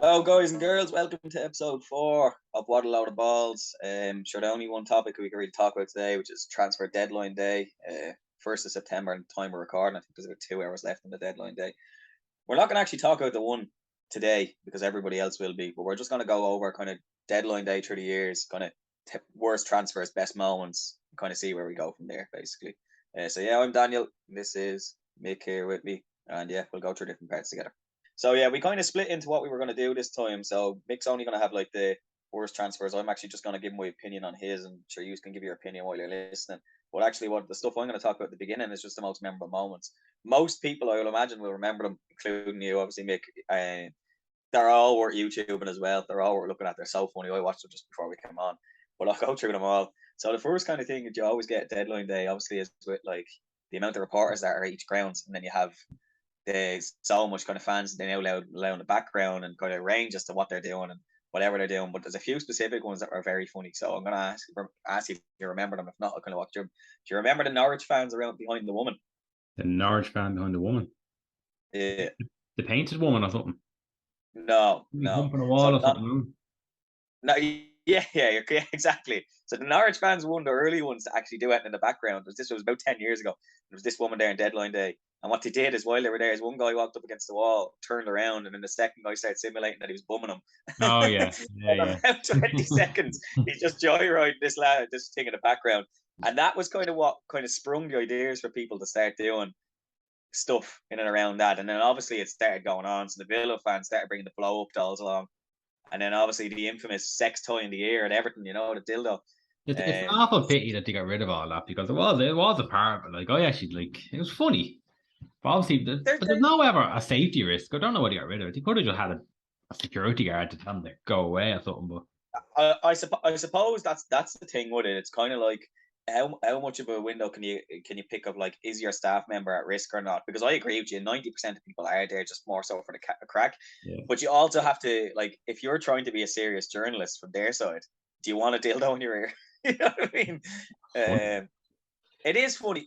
Hello, guys and girls. Welcome to episode 4 of What Aloada Balls. Sure, the only one topic we can really talk about today, which is transfer deadline day, 1st of September, and the time we're recording. I think there's about 2 hours left on the deadline day. We're not going to actually talk about the one today because everybody else will be, but we're just going to go over kind of deadline day through the years, kind of worst transfers, best moments, kind of see where we go from there, basically. So, yeah, I'm Daniel. This is Mick here with me, and yeah, we'll go through different parts together. So yeah, we kind of split into what we were going to do this time. So Mick's only going to have like the worst transfers. I'm actually just going to give my opinion on his, and sure you can give your opinion while you're listening. But actually, what the stuff I'm going to talk about at the beginning is just the most memorable moments. Most people, I will imagine, will remember them, including you, obviously, Mick. They're all worth YouTubing as well. They're all worth looking at. They're so funny. I watched them just before we came on, but I'll go through them all. So the first kind of thing that you always get at deadline day, obviously, is with like the amount of reporters that are at each ground, and then you have there's so much kind of fans they now allow in the background and kind of range as to what they're doing and whatever they're doing. But there's a few specific ones that are very funny. So I'm gonna ask you if you remember them. If not, I'll kind of walk through them. Do you remember the Norwich fans around behind the woman? The Norwich fan behind the woman? Yeah. The painted woman or something? No. Humping a wall or something? No, yeah, exactly. So the Norwich fans were one of the early ones to actually do it in the background. This was about 10 years ago. There was this woman there on deadline day. And what they did is while they were there, is one guy walked up against the wall, turned around, and then the second guy started simulating that he was bumming him. Oh, yeah. About 20 seconds, he's just joyriding this thing in the background. And that was kind of what kind of sprung the ideas for people to start doing stuff in and around that. And then obviously it started going on. So the Villa fans started bringing the blow up dolls along. And then obviously the infamous sex toy in the ear and everything, the dildo. It's an awful pity that they got rid of all that because it was a part of it. Like, I actually, it was funny. But obviously, there's no ever a safety risk. I don't know why they got rid of it. They could have just had a security guard to tell them to go away or something. But I suppose that's the thing with it. It's kind of like how much of a window can you pick up? Like, is your staff member at risk or not? Because I agree with you. 90% of people are there just more so for the crack. Yeah. But you also have to, like, if you're trying to be a serious journalist from their side, do you want a dildo in your ear? You know what I mean? It is funny.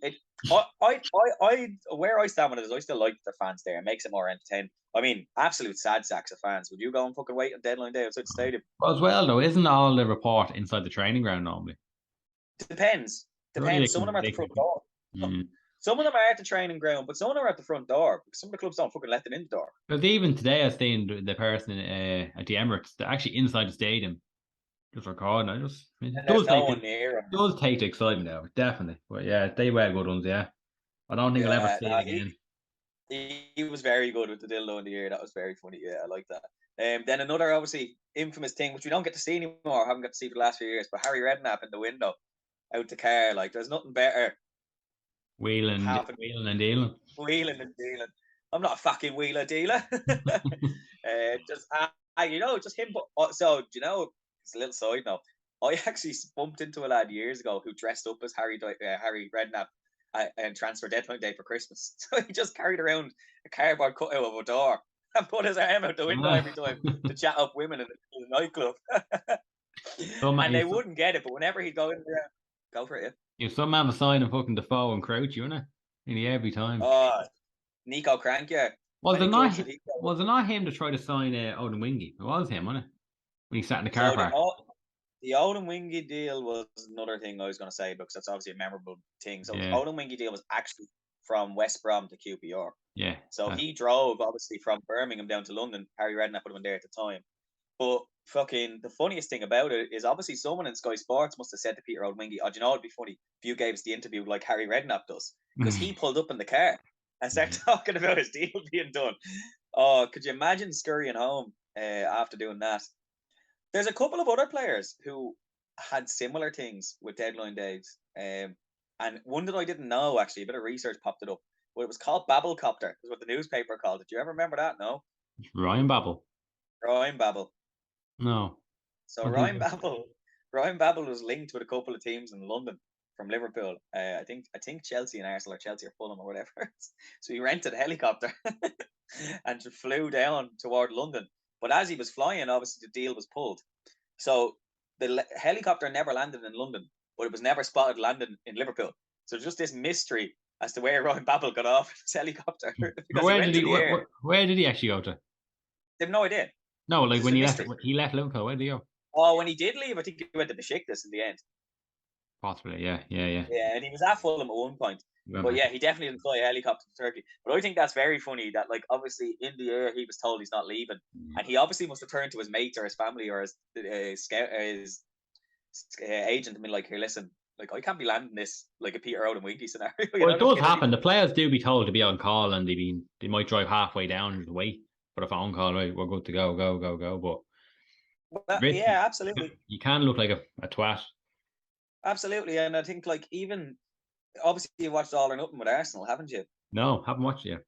Where I stand with it is I still like the fans there. It makes it more entertaining. I mean, absolute sad sacks of fans. Would you go and fucking wait on deadline day outside the stadium? Well, as well, though, isn't all the report inside the training ground normally? Depends. Some of them are at the front door. Some of them are at the training ground, but some of them are at the front door. Some of the clubs don't fucking let them in the door. Because even today, I was seeing the person at the Emirates, they're actually inside the stadium. Just recording. It does take the excitement out, definitely. But yeah, they were good ones, yeah. I don't think I'll ever see it again. He was very good with the dildo in the ear. That was very funny. Yeah, I like that. Then another obviously infamous thing, which we don't get to see anymore, haven't got to see for the last few years, but Harry Redknapp in the window, out the car. Like, there's nothing better. Wheeling and dealing. I'm not a fucking wheeler dealer. Just him. So, it's a little side note. I actually bumped into a lad years ago who dressed up as Harry Redknapp and transfer deadline day for Christmas. So he just carried around a cardboard cutout of a door and put his arm out the window every time to chat up women in the nightclub. And they wouldn't get it, but whenever he'd go in there, go for it. If some man was signing fucking Defoe and Crouch, you know, nearly every time. Nico Crank, yeah. Was it not him to try to sign Odin Wingy? It was him, wasn't it? When he sat in the car park. The Odin Wingy deal was another thing I was going to say because that's obviously a memorable thing. So the Odin Wingy deal was actually from West Brom to QPR. Yeah. So he drove obviously from Birmingham down to London. Harry Redknapp would have been there at the time. But fucking the funniest thing about it is obviously someone in Sky Sports must have said to Peter Odin Wingy, "Oh, do you know it'd be funny if you gave us the interview like Harry Redknapp does?" Because he pulled up in the car and started talking about his deal being done. Oh, could you imagine scurrying home after doing that? There's a couple of other players who had similar things with deadline days. And one that I didn't know, actually, a bit of research popped it up. But it was called Babbelcopter, is what the newspaper called it. Do you ever remember that? No? Ryan Babel. No. So Ryan Babel was linked with a couple of teams in London from Liverpool. I think Chelsea and Arsenal, or Chelsea or Fulham or whatever. So he rented a helicopter and flew down toward London. But as he was flying, obviously the deal was pulled. So the helicopter never landed in London, but it was never spotted landing in Liverpool. So just this mystery as to where Ryan Babel got off his helicopter. Where did he actually go to? They have no idea. No, like It's when a mystery. he left Liverpool, where did he go? Oh, when he did leave, I think he went to Besiktas in the end. Possibly, yeah. Yeah, and he was at Fulham at one point. But yeah, he definitely didn't fly a helicopter to Turkey. But I think that's very funny that, like, obviously in the air he was told he's not leaving, and he obviously must have turned to his mates or his family or his scout, his agent and been like, "Here, listen, like I can't be landing this like a Peter Odemwingie scenario." You Well, know, it just does get a happen. The players do be told to be on call, and they might drive halfway down to wait for a phone call. Right, we're good to go, go. But well, risky. yeah, absolutely, You can look like a twat. absolutely, and I think like even obviously you watched All or Nothing with Arsenal, haven't you? No, haven't watched it yet.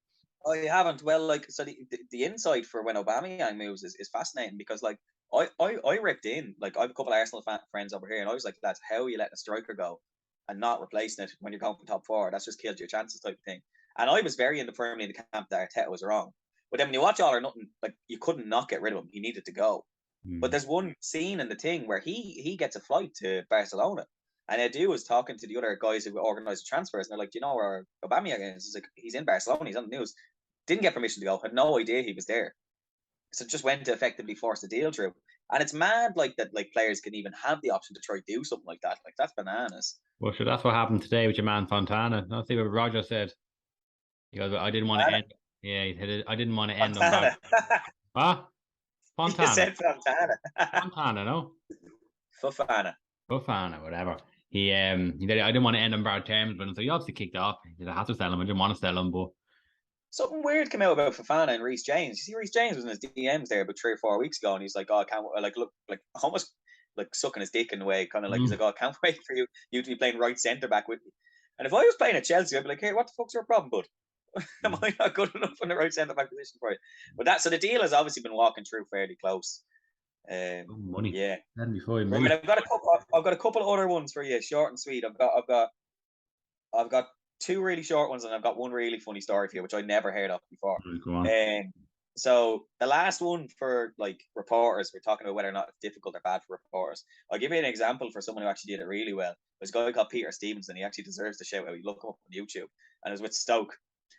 Oh, you haven't. Well, like so the insight for when Aubameyang moves is fascinating because like I ripped in like I have a couple of Arsenal friends over here and I was like, lads, how are you letting a striker go and not replacing it when you're going from top four? That's just killed your chances type of thing. And I was very firmly in the camp that Arteta was wrong. But then when you watch All or Nothing, like you couldn't not get rid of him. He needed to go. But there's one scene in the thing where he gets a flight to Barcelona. And Edu was talking to the other guys who organised the transfers, and they're like, "Do you know where Aubameyang is?" He's like, "He's in Barcelona. He's on the news." Didn't get permission to go. Had no idea he was there. So just went to effectively force the deal through. And it's mad, like that, like players can even have the option to try to do something like that. Like that's bananas. Well, sure, that's what happened today with your man Fontana. Not see what Roger said. He goes, I didn't want to end. Yeah, he said, I didn't want to end on bad. Fontana. Ah, You Fontana. said Fontana. Fontana, no? Fofana. Fofana, whatever. He said, I didn't want to end on bad terms, but so he obviously kicked off. He said, I had to sell him. I didn't want to sell him, but Something weird came out about Fofana and Reece James. You see, Reece James was in his DMs there about 3 or 4 weeks ago, and he's like, "Oh, I can't like look like almost like sucking his dick in a way, kind of like he's like, oh, I can't wait for you to be playing right centre back with me." And if I was playing at Chelsea, I'd be like, "Hey, what the fuck's your problem, bud? Am I not good enough in the right centre back position for you?" But so the deal has obviously been walking through fairly close. money. Yeah. Then before he I mean, I've got a couple other ones for you, short and sweet. I've got two really short ones, and I've got one really funny story for you, which I never heard of before. Go on. So the last one for like reporters, we're talking about whether or not it's difficult or bad for reporters. I'll give you an example for someone who actually did it really well. There's a guy called Peter Stevenson. He actually deserves the shout out. You look him up on YouTube, and it was with Stoke.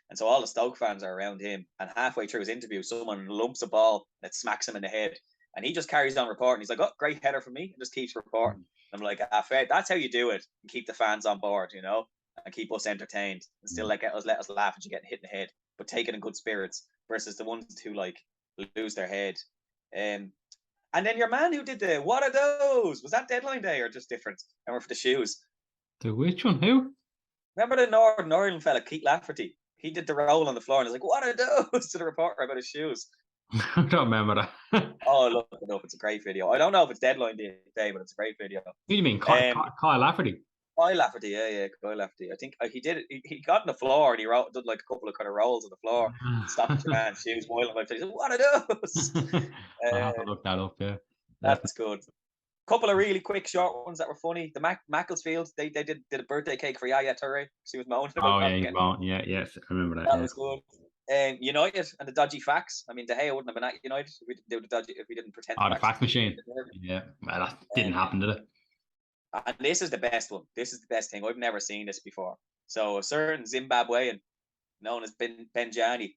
And so all the Stoke fans are around him. And halfway through his interview, someone lumps a ball that smacks him in the head. And he just carries on reporting. He's like, "Oh, great header for me," and just keeps reporting. I'm like, fair. That's how you do it and keep the fans on board, and keep us entertained and still let us laugh at you getting hit in the head, but take it in good spirits versus the ones who like lose their head. And then your man who did the what are those? Was that deadline day or just different? Remember for the shoes? The which one? Who? Remember the Northern Ireland fella, Keith Lafferty? He did the roll on the floor and was like, "What are those?" to the reporter about his shoes. I don't remember that. Oh, look it up. It's a great video. I don't know if it's deadline day, but it's a great video. Who do you mean? Kyle Lafferty? Kyle Lafferty, yeah, Kyle Lafferty. I think he did it. He got on the floor and he did like a couple of kind of rolls on the floor, stopped your man's shoes, while on my face. What are those? I'll have to look that up. Yeah, that's good. Couple of really quick short ones that were funny. The Macclesfield, they did a birthday cake for Yaya Toure. She was moaning about yes, I remember that. That was good. United and the dodgy fax. I mean, De Gea wouldn't have been at United if we didn't do the dodgy, if we didn't pretend. Oh, the fax machine. Yeah, well, that didn't happen, did it? And this is the best one. This is the best thing. I've never seen this before. So a certain Zimbabwean known as Benjani,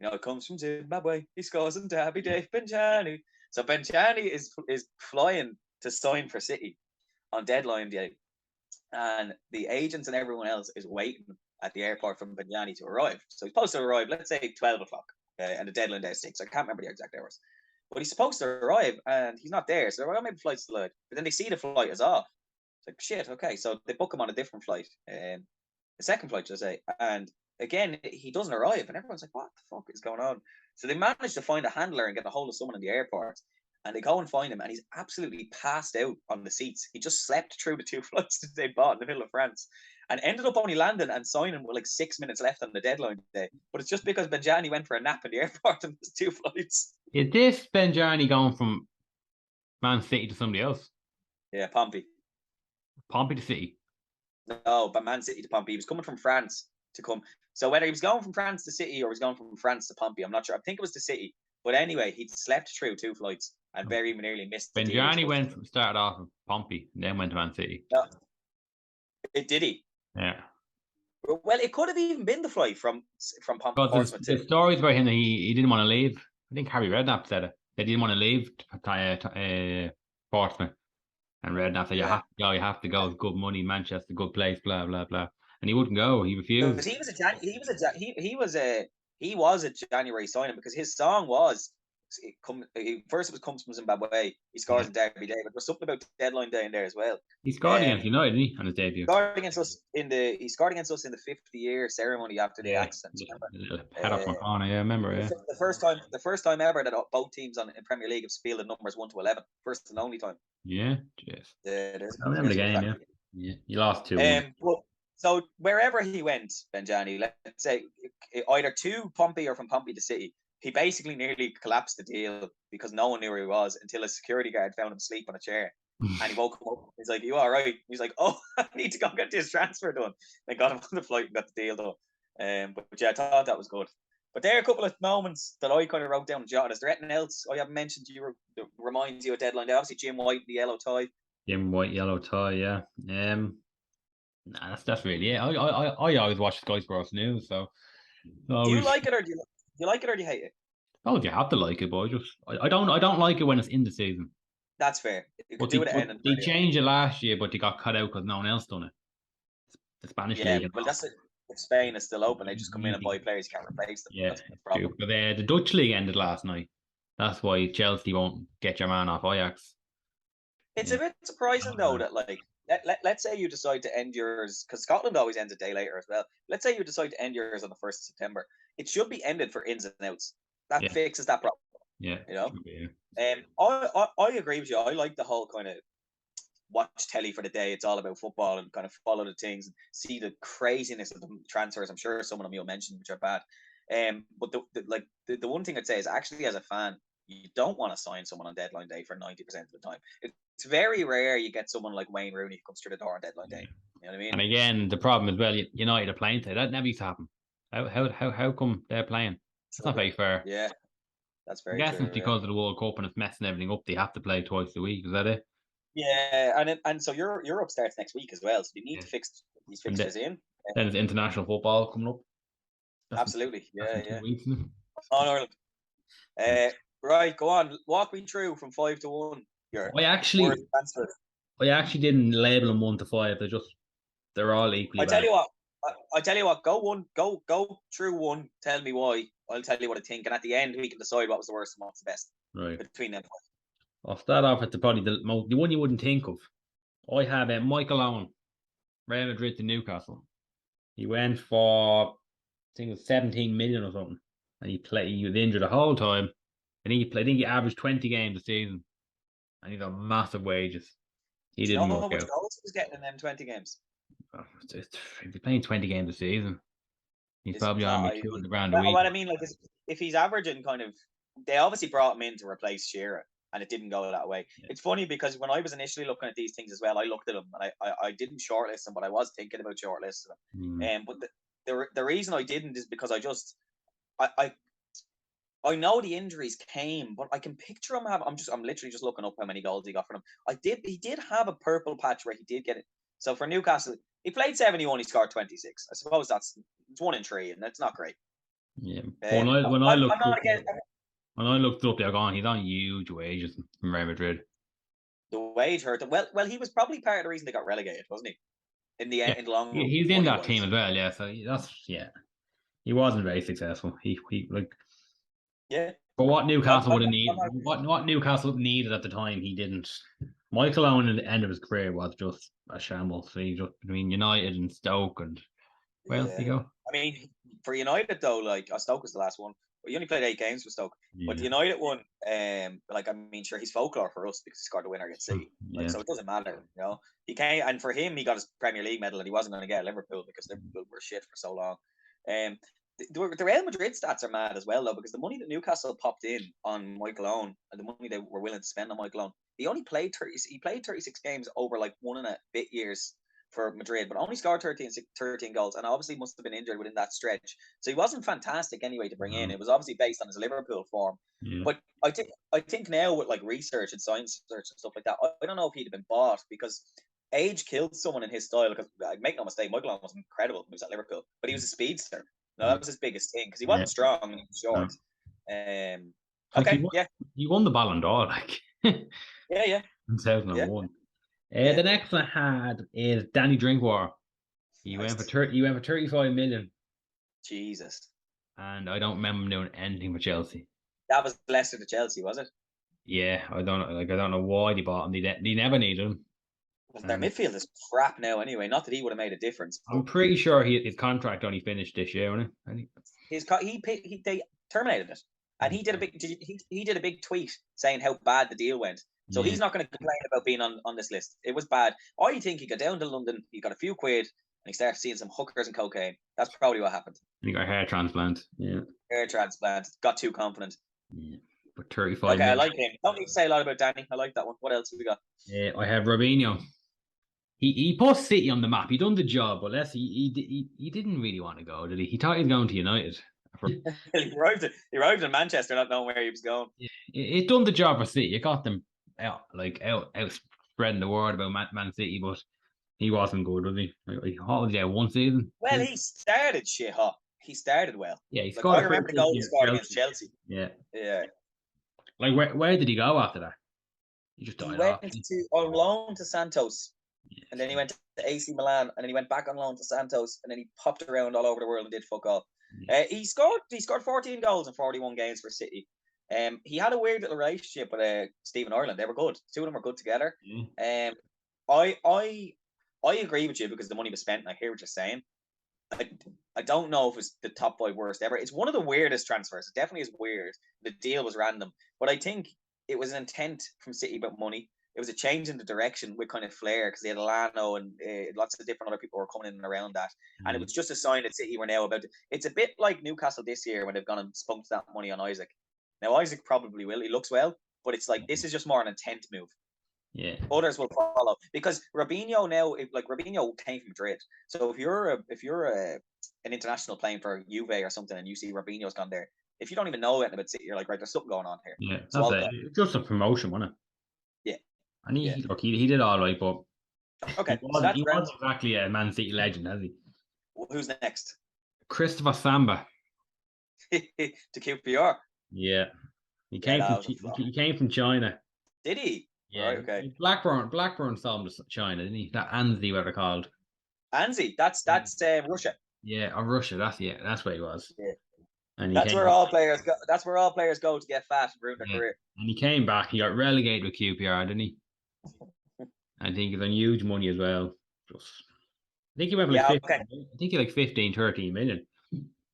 it comes from Zimbabwe. He scores in Derby Day, Benjani. So Benjani is flying to sign for City on deadline day, and the agents and everyone else is waiting at the airport for Benjani to arrive. So he's supposed to arrive, let's say 12 o'clock, and the deadline day is 6. I can't remember the exact hours. But he's supposed to arrive, and he's not there. So they're like, maybe the flight's delayed. But then they see the flight is off. It's like, shit, okay. So they book him on a different flight, the second flight, should I say. And again, he doesn't arrive, and everyone's like, what the fuck is going on? So they manage to find a handler and get a hold of someone in the airport. And they go and find him, and he's absolutely passed out on the seats. He just slept through the 2 flights that they bought in the middle of France, and ended up only landing and signing with like 6 minutes left on the deadline day. But it's just because Benjani went for a nap in the airport and there's 2 flights. Is this Benjani going from Man City to somebody else? Yeah, Pompey. Pompey to City? No, but Man City to Pompey. He was coming from France to come. So whether he was going from France to City or he was going from France to Pompey, I'm not sure. I think it was to City. But anyway, he'd slept through 2 flights and very nearly missed. Benjani started off at Pompey, then went to Man City. Did he? Yeah. Well, it could have even been the flight from Pompey. The stories about him that he didn't want to leave. I think Harry Redknapp said it. they didn't want to leave Portsmouth, and Redknapp said, Yeah. you have to go. It's good money, Manchester, good place, blah blah blah, and he wouldn't go. He refused. Because he was a January signing because his song was first it was comes from Zimbabwe. He scores Yeah, in Derby Day, but there's something about deadline day in there as well. he scored against United, didn't he, on his debut? He scored against us in the 50-year ceremony after the Yeah, accident. head off my corner. Yeah, I remember. Yeah, The first time ever that both teams in Premier League have fielded numbers 1 to 11. First and only time. yeah, jeez. There's I remember the game. Yeah, yeah, you lost 2-1. But so wherever he went, Benjani, let's say either to Pompey or from Pompey to City, he basically nearly collapsed the deal because no one knew where he was until a security guard found him asleep on a chair. And he woke him up. He's like, "You all right?" He's like, "Oh, I need to go get this transfer done." They got him on the flight and got the deal done. But yeah, I thought that was good. But there are a couple of moments that I kind of wrote down and jotted. Is there anything else I haven't mentioned that reminds you of deadline day? Obviously, Jim White, the yellow tie. Jim White, yellow tie. Yeah. Nah, that's really it. I always watch Sky Sports News, so Do you like it or do you like it or do you hate it? oh, you have to like it, but I don't like it when it's in the season. That's fair. You could But do it at they changed it last year, but they got cut out because no one else done it. The Spanish league. Well, that's it. If Spain is still open, they just come in and buy players. You can't replace them. Yeah, that's the problem. But the Dutch league ended last night. That's why Chelsea won't get your man off Ajax. It's a bit surprising though that let's say you decide to end yours because Scotland always ends a day later as well. Let's say you decide to end yours on the 1st of September. It should be ended for ins and outs. That fixes that problem. Yeah, you know. I agree with you. I like the whole kind of watch telly for the day. It's all about football and kind of follow the things and see the craziness of the transfers. I'm sure some of them you'll mention which are bad. But the one thing I'd say is actually as a fan, you don't want to sign someone on deadline day for 90% of the time. It's very rare you get someone like Wayne Rooney who comes through the door on deadline day. You know what I mean? And again, the problem as well, United are playing today. That never used to happen. How come they're playing? It's not very fair. Yeah, that's very true. I guess it's because of the World Cup and it's messing everything up. They have to play twice a week. Is that it? Yeah, and so Europe starts next week as well. So they need to fix these fixtures in. Then there's international football coming up. Absolutely, yeah. Weeks, on Ireland. Right, go on. Walk me through from 5 to 1. I actually didn't label them 1 to 5. They're all equally. I tell you what. Go through one. Tell me why. I'll tell you what I think, and at the end we can decide what was the worst and what's the best. Right. Between them. I'll start off at probably the one you wouldn't think of. I have Michael Owen, Real Madrid to Newcastle. He went for, I think it was 17 million or something, and he was injured the whole time. I think he averaged 20 games a season, and he got massive wages. He didn't work out. How much goals he was getting in them 20 games? If he's playing 20 games a season, he's probably on me 200 grand a week. What I mean, like, if he's averaging kind of, they obviously brought him in to replace Shearer, and it didn't go that way. Yeah. It's funny because when I was initially looking at these things as well, I looked at them and I didn't shortlist them, but I was thinking about shortlisting them. But the reason I didn't is because I know the injuries came, but I can picture him I'm literally just looking up how many goals he got for them. He did have a purple patch where he did get it. So for Newcastle, he played 71, he scored 26. I suppose it's 1 in 3, and that's not great. Yeah. When I looked up, they're gone. He's on huge wages from Real Madrid. The wage hurt him. Well, he was probably part of the reason they got relegated, wasn't he? In the end, in the long run. He's in that team as well, yeah. So he wasn't very successful. He yeah. But what Newcastle would have needed, what Newcastle needed at the time, he didn't. Michael Owen at the end of his career was just a shambles. So he just between United and Stoke and where else did he go? I mean, for United though, like Stoke was the last one. But he only played 8 games for Stoke. Yeah. But the United one, sure, he's folklore for us because he scored the winner against City. So it doesn't matter, you know. He came, and for him, he got his Premier League medal, and he wasn't going to get Liverpool because Liverpool were shit for so long. The Real Madrid stats are mad as well, though, because the money that Newcastle popped in on Michael Owen and the money they were willing to spend on Michael Owen, he played 36 games over like 1 and a bit years for Madrid, but only scored 13 goals, and obviously must have been injured within that stretch. So he wasn't fantastic anyway to bring in. It was obviously based on his Liverpool form. Yeah. But I think now with like research and science research and stuff like that, I don't know if he'd have been bought because age killed someone in his style. Because make no mistake, Michael Owen was incredible when he was at Liverpool, but he was a speedster. No, that was his biggest thing because he wasn't strong and he was short. Like Okay, yeah, he won the Ballon d'Or, like in yeah, 2001. yeah. The next one I had is Danny Drinkwater. Nice. He went for 35 million, Jesus. and I don't remember him doing anything for Chelsea. That was Leicester to Chelsea, was it? Yeah, I don't know why they bought him. They never needed him. Well, their And midfield is crap now anyway. Not that he would have made a difference, but I'm pretty sure his contract only finished this year, wasn't it? they terminated it, and he did a big tweet saying how bad the deal went. So Yeah. he's not going to complain about being on this list. It was bad. I think he got down to London, he got a few quid, and he started seeing some hookers and cocaine. That's probably what happened. And he got a hair transplant. Yeah. Hair transplant. Got too confident. Yeah. But 35 Okay, I million. like him. Don't need to say a lot about Danny. I like that one. What else have we got? I have Robinho. He put City on the map. He done the job, but he didn't really want to go, did he? He thought he was going to United. He arrived in Manchester not knowing where he was going. It done the job for City. It got them out spreading the word about Man City, but he wasn't good, was he? What was he at one season? Well, he started shit hot. He started well. Yeah, he Like, scored. I remember the goal he scored against Chelsea. Yeah. Yeah. Like where did he go after that? He just died off. On loan to Santos, Yeah. and then he went to AC Milan, and then he went back on loan to Santos, and then he popped around all over the world and did fuck all. Yeah. He scored 14 goals in 41 games for City. He had a weird little relationship with Stephen Ireland. They were good. Two of them were good together. Yeah. I agree with you because the money was spent, and I hear what you're saying. I don't know if it's the top 5 worst ever. It's one of the weirdest transfers. It definitely is weird. The deal was random, but I think it was an intent from City about money. It was a change in the direction with kind of flair because they had Alano and lots of different other people were coming in and around that. And it was just a sign that City were now about to. It's a bit like Newcastle this year when they've gone and spunked that money on Isaac. Now, Isaac probably will. He looks well, but it's like this is just more an intent move. Yeah. Others will follow because Robinho now, Robinho came from Madrid. So if you're an international playing for Juve or something and you see Robinho's gone there, if you don't even know anything about City, you're like, right, there's something going on here. Yeah, so that's it. It's just a promotion, wasn't it? Yeah. And he did all right, but okay, he was exactly a Man City legend, has he? Who's next? Christopher Samba to QPR. Yeah, he came from China. Did he? Yeah. Right, okay. Blackburn saw him to China, didn't he? That Anzi, what they're called. Anzi, that's Russia. Yeah, or Russia. That's where he was. Yeah. And that's where all players go. That's where all players go to get fat and ruin their career. And he came back. He got relegated with QPR, didn't he? I think he's on huge money as well. I think he went for I think he 15, 13 million.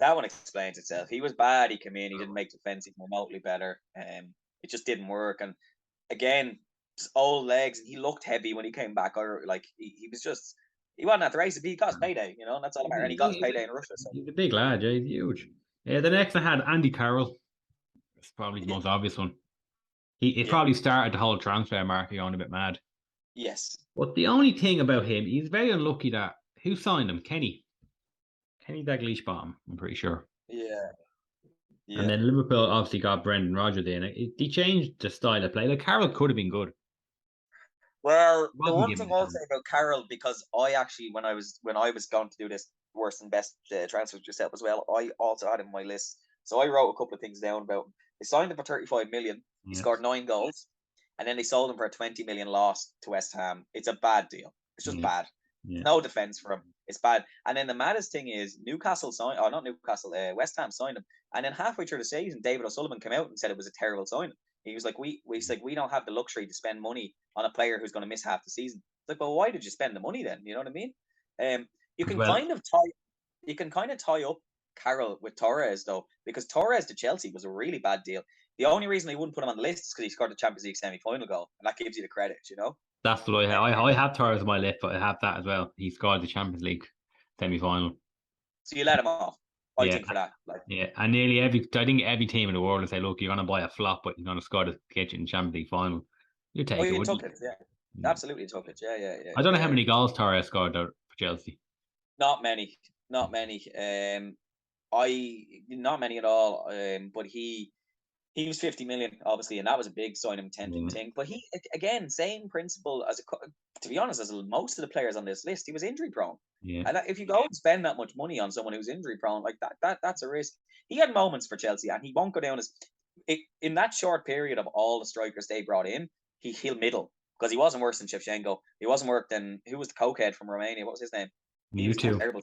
That one explains itself. He was bad. He came in. He didn't make defensive remotely better. It just didn't work. And again, just old legs. And he looked heavy when he came back. Or like he was just. He wasn't at the race. He got his payday, and that's all that matters. And he got his payday in Russia. So. He's a big lad, yeah. He's huge. Yeah, the next I had Andy Carroll. It's probably the most obvious one. He probably started the whole transfer market going a bit mad. Yes. But the only thing about him, he's very unlucky that who signed him? Kenny Dalglish bought him, I'm pretty sure. Yeah. And then Liverpool obviously got Brendan Rodgers in. He changed the style of play. Like Carroll could have been good. Well, the one thing I'll say about Carroll, because I actually, when I was going to do this worst and best transfers yourself as well, I also had him on my list. So I wrote a couple of things down about him. They signed him for 35 million. He scored 9 goals, and then they sold him for a 20 million loss to West Ham. It's a bad deal. It's just bad. Yeah. No defense for him. It's bad. And then the maddest thing is Newcastle signed, not Newcastle, West Ham signed him. And then halfway through the season, David O'Sullivan came out and said it was a terrible signing. He was like, we don't have the luxury to spend money on a player who's going to miss half the season. It's like, well, why did you spend the money then? You know what I mean? You can kind of tie up Carroll with Torres though, because Torres to Chelsea was a really bad deal. The only reason they wouldn't put him on the list is because he scored the Champions League semi-final goal, and that gives you the credit, That's what I have. I have Torres on my list, but I have that as well. He scored the Champions League semi-final. So you let him off. I think for that. And nearly every team in the world will say, look, you're going to buy a flop, but you're going to score the get you in the Champions League final. You take it. You took it, yeah. Absolutely took it, yeah. I don't know how many goals Torres scored for Chelsea. Not many. Not many at all. But he was 50 million, obviously, and that was a big signing tempting thing. But he, again, same principle to be honest, as most of the players on this list, he was injury prone. Yeah. And if you go and spend that much money on someone who's injury prone, like that's a risk. He had moments for Chelsea, and he won't go down as in that short period of all the strikers they brought in, he'll middle because he wasn't worse than Shevchenko. He wasn't worse than who was the cokehead from Romania? What was his name? He was Mewtwo. terrible.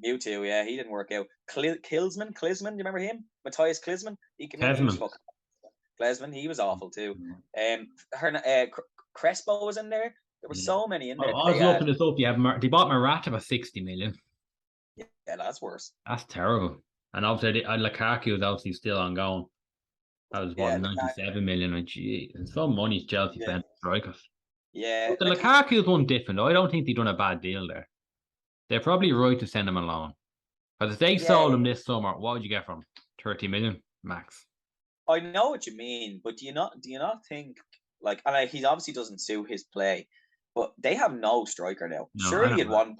Mewtwo, yeah, he didn't work out. Klizman, do you remember him? Matthias Klizman. He came in, he was fucking. Klizman, he was awful too. Crespo was in there. There were so many in there. I was looking this up. They bought Morata for 60 million. Yeah, that's worse. That's terrible. And obviously, Lukaku is obviously still ongoing. That was 97 million. And gee, and some money Chelsea spent strikers. Yeah, but the Lukaku is one different. I don't think they've done a bad deal there. They're probably right to send him alone. Because if they sold him this summer, what would you get from him? 30 million max. I know what you mean, but do you not think and he obviously doesn't suit his play, but they have no striker now. No, surely you'd want.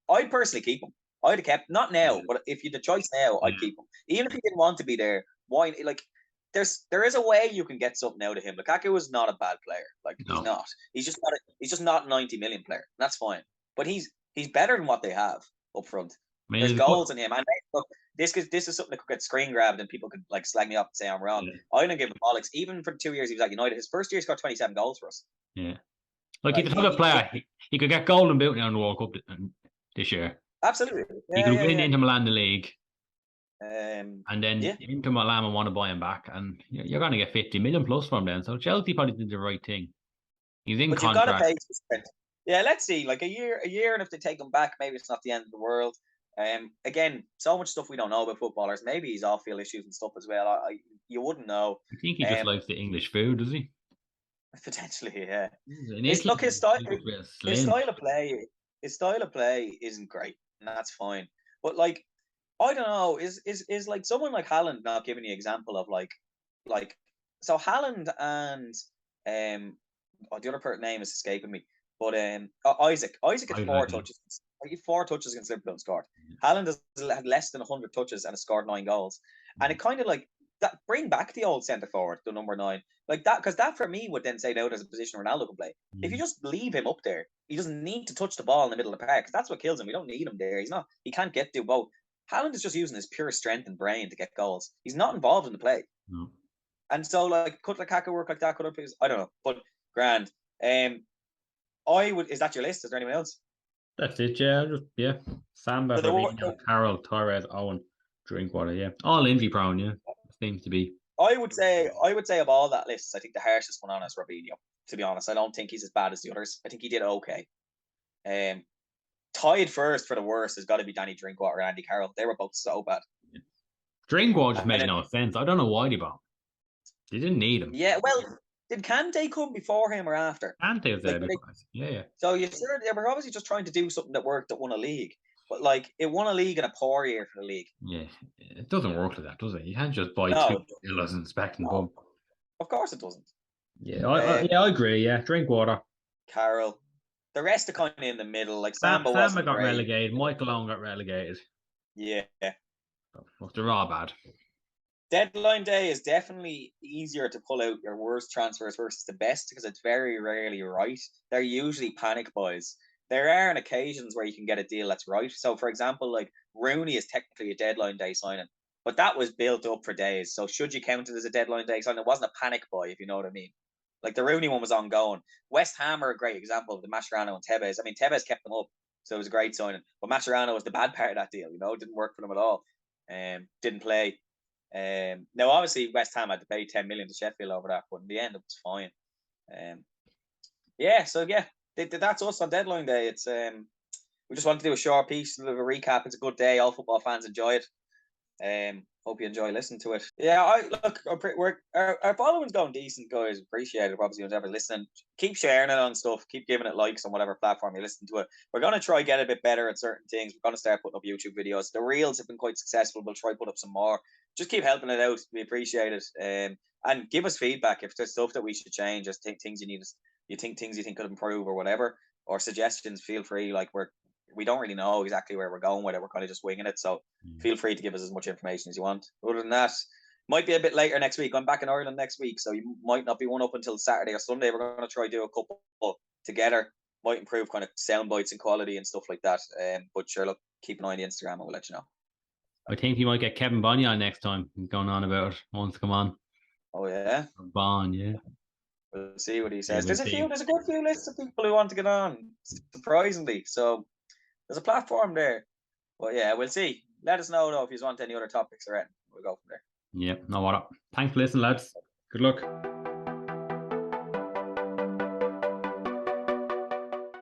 I'd personally keep him. I'd have kept not now, but if you had the choice now, I'd keep him. Even if he didn't want to be there, why? There is a way you can get something out of him. Lukaku is not a bad player. He's not. He's just not a 90 million player. That's fine. But he's better than what they have up front. There's goals in him. And look, this is something that could get screen grabbed and people could slag me up and say I'm wrong. I don't give him bollocks. Even for the 2 years he was at United, his first year he scored 27 goals for us. Yeah. He's a good player. He could get Golden Boot now in the World Cup this year. Absolutely. He could win Inter Milan the league. And then Inter Milan will want to buy him back, and you're going to get 50 million plus from them. So Chelsea probably did the right thing. He's in contract. You've got to pay. Yeah, let's see. A year, and if they take him back, maybe it's not the end of the world. Again, so much stuff we don't know about footballers. Maybe he's off-field issues and stuff as well. You wouldn't know. I think he just likes the English food, does he? Potentially, yeah. His style of play isn't great, and that's fine. But I don't know. Is someone like Haaland not giving you an example of so Haaland and the other person name is escaping me, but Isaac had 4 touches. He 4 touches against Liverpool and scored. Haaland has had less than 100 touches and has scored 9 goals. And it kind of that bring back the old centre forward, the number 9, that, because that for me would then say now there's a position Ronaldo can play. If you just leave him up there, he doesn't need to touch the ball in the middle of the park. That's what kills him. We don't need him there. He can't do both. Haaland is just using his pure strength and brain to get goals. He's not involved in the play. No. And so could Lukaku work like that? Could other players? I don't know. But grand. Is that your list? Is there anyone else? That's it, yeah. Samba, Fabinho, Carroll, Torres, Owen, Drinkwater, yeah. All injury prone, yeah. Seems to be. I would say of all that list, I think the harshest one on is Robinho, to be honest. I don't think he's as bad as the others. I think he did okay. Tied first for the worst has got to be Danny Drinkwater and Andy Carroll. They were both so bad. Yeah. Drinkwater just made no sense. I don't know why they bought him. They didn't need him. Yeah, well, did Kante come before him or after? Kante was there. Yeah. So they were obviously just trying to do something that worked that won a league. But it won a league in a poor year for the league. Yeah, it doesn't work like that, does it? You can't just buy 2 villas and expect them to come. Of course it doesn't. Yeah, I agree. Yeah, Drinkwater, Carroll, the rest are kind of in the middle. Samba got relegated. Michael Owen got relegated. Yeah, they're all bad. Deadline day is definitely easier to pull out your worst transfers versus the best because it's very rarely right. They're usually panic buys. There are occasions where you can get a deal that's right. So, for example, Rooney is technically a deadline day signing, but that was built up for days. So, should you count it as a deadline day signing? It wasn't a panic buy, if you know what I mean. The Rooney one was ongoing. West Ham are a great example of the Mascherano and Tevez. I mean, Tevez kept them up, so it was a great signing. But Mascherano was the bad part of that deal. It didn't work for them at all. Didn't play. Now, obviously, West Ham had to pay 10 million to Sheffield over that, but in the end, it was fine. That's us on deadline day. It's we just wanted to do a short piece, a little recap. It's a good day. All football fans enjoy it. Hope you enjoy listening to it. Yeah, our following's going decent, guys. Appreciate it. Obviously, who's ever listening, keep sharing it on stuff. Keep giving it likes on whatever platform you listen to it. We're gonna try get a bit better at certain things. We're gonna start putting up YouTube videos. The reels have been quite successful. We'll try put up some more. Just keep helping it out. We appreciate it. And give us feedback if there's stuff that we should change. Just things you think could improve or whatever, or suggestions. Feel free. We don't really know exactly where we're going with it. We're kind of just winging it. So feel free to give us as much information as you want. Other than that, might be a bit later next week. I'm back in Ireland next week, so you might not be one up until Saturday or Sunday. We're going to try do a couple together. Might improve kind of sound bites and quality and stuff like that. But sure, look, keep an eye on the Instagram and we'll let you know. I think you might get Kevin Bonny on next time. He's going on about it. Wants to come on. Oh yeah. Bond, yeah. We'll see what he Yeah, says. we'll There's see. a good few lists of people who want to get on, surprisingly. So there's a platform there. But yeah, we'll see. Let us know though if you want any other topics or anything. We'll go from there. Yeah, no what. Thanks for listening, lads. Good luck.